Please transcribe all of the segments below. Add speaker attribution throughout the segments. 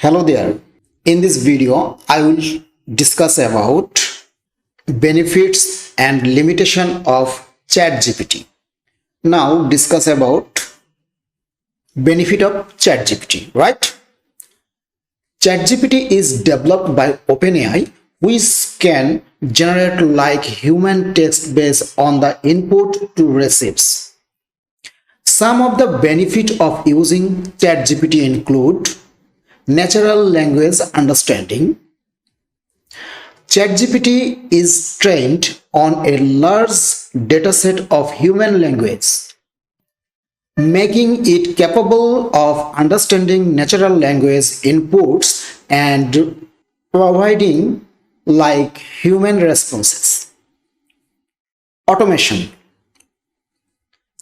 Speaker 1: Hello there. In this video, I will discuss about benefits and limitation of ChatGPT. Now discuss about benefit of ChatGPT, right? ChatGPT is developed by OpenAI, which can generate like human text based on the input to receives. Some of the benefits of using ChatGPT include natural language understanding. ChatGPT is trained on a large dataset of human language, making it capable of understanding natural language inputs and providing like human responses. Automation.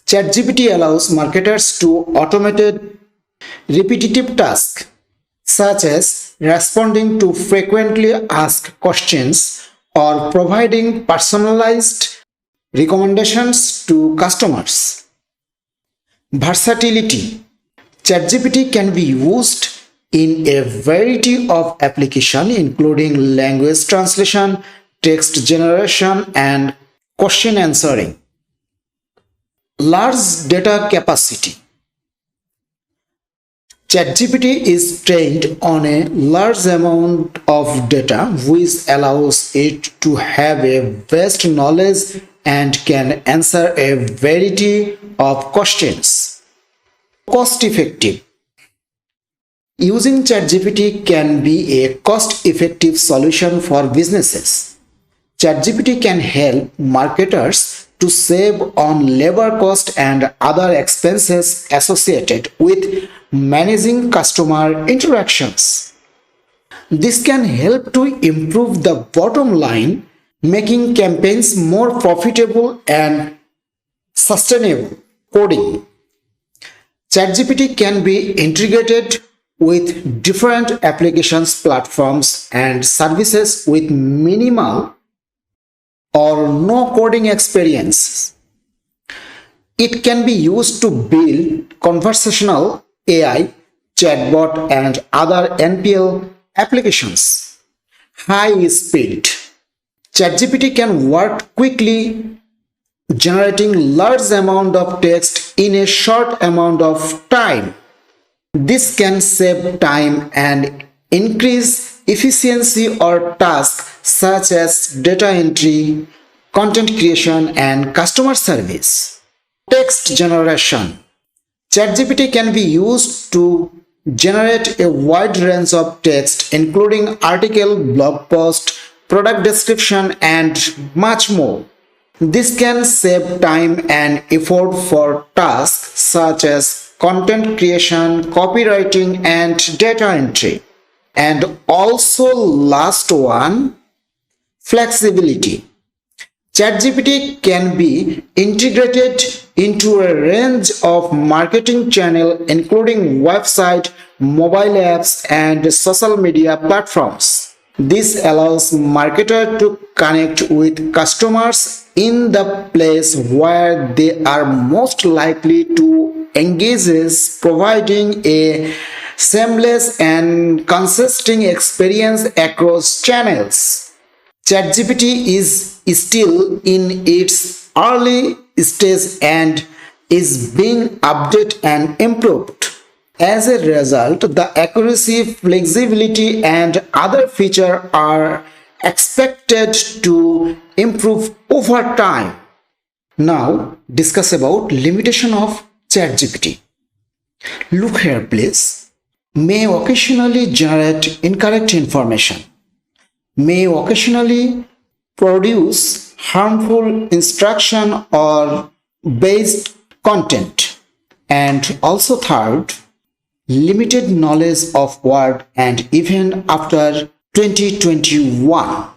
Speaker 1: ChatGPT allows marketers to automate repetitive tasks such as responding to frequently asked questions or providing personalized recommendations to customers. Versatility. ChatGPT can be used in a variety of applications including language translation, text generation, and question answering. Large data capacity. ChatGPT is trained on a large amount of data, which allows it to have a vast knowledge and can answer a variety of questions. Cost effective. Using ChatGPT can be a cost-effective solution for businesses. ChatGPT can help marketers to save on labor cost and other expenses associated with managing customer interactions. This can help to improve the bottom line, making campaigns more profitable and sustainable. Coding. ChatGPT can be integrated with different applications, platforms, and services with minimal or no coding experience. It can be used to build conversational AI, chatbot, and other NPL applications. High speed. ChatGPT can work quickly, generating large amount of text in a short amount of time. This can save time and increase efficiency or tasks such as data entry, content creation, and customer service. Text generation. ChatGPT can be used to generate a wide range of text, including article, blog post, product description, and much more. This can save time and effort for tasks such as content creation, copywriting, and data entry. And also last one, flexibility. ChatGPT can be integrated into a range of marketing channels including website, mobile apps, and social media platforms. This allows marketers to connect with customers in the place where they are most likely to engage, providing a seamless and consistent experience across channels. ChatGPT is still in its early stage and is being updated and improved. As a result, the accuracy, flexibility, and other features are expected to improve over time. Now, discuss about limitation of ChatGPT. Look here, please. May occasionally generate incorrect information. May occasionally produce harmful instruction or based content. And also third, limited knowledge of word and even after 2021.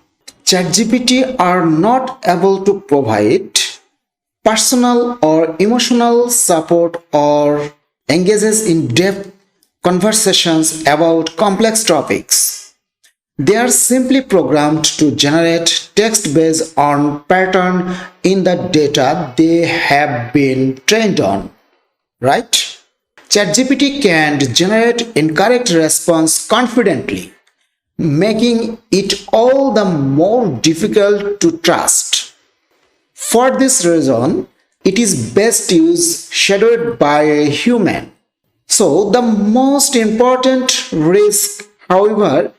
Speaker 1: ChatGPT are not able to provide personal or emotional support or engages in depth conversations about complex topics. They are simply programmed to generate text based on pattern in the data they have been trained on, right? ChatGPT can generate incorrect response confidently, making it all the more difficult to trust. For this reason, it is best used shadowed by a human. So, the most important risk, however,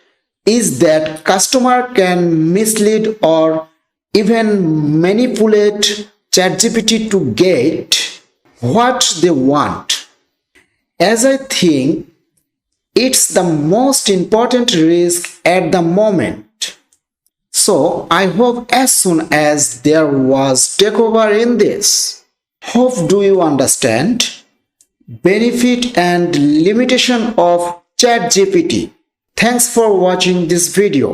Speaker 1: is that customer can mislead or even manipulate ChatGPT to get what they want. As I think it's the most important risk at the moment. So I hope as soon as there was takeover in this. Hope do you understand? Benefit and limitation of ChatGPT. Thanks for watching this video.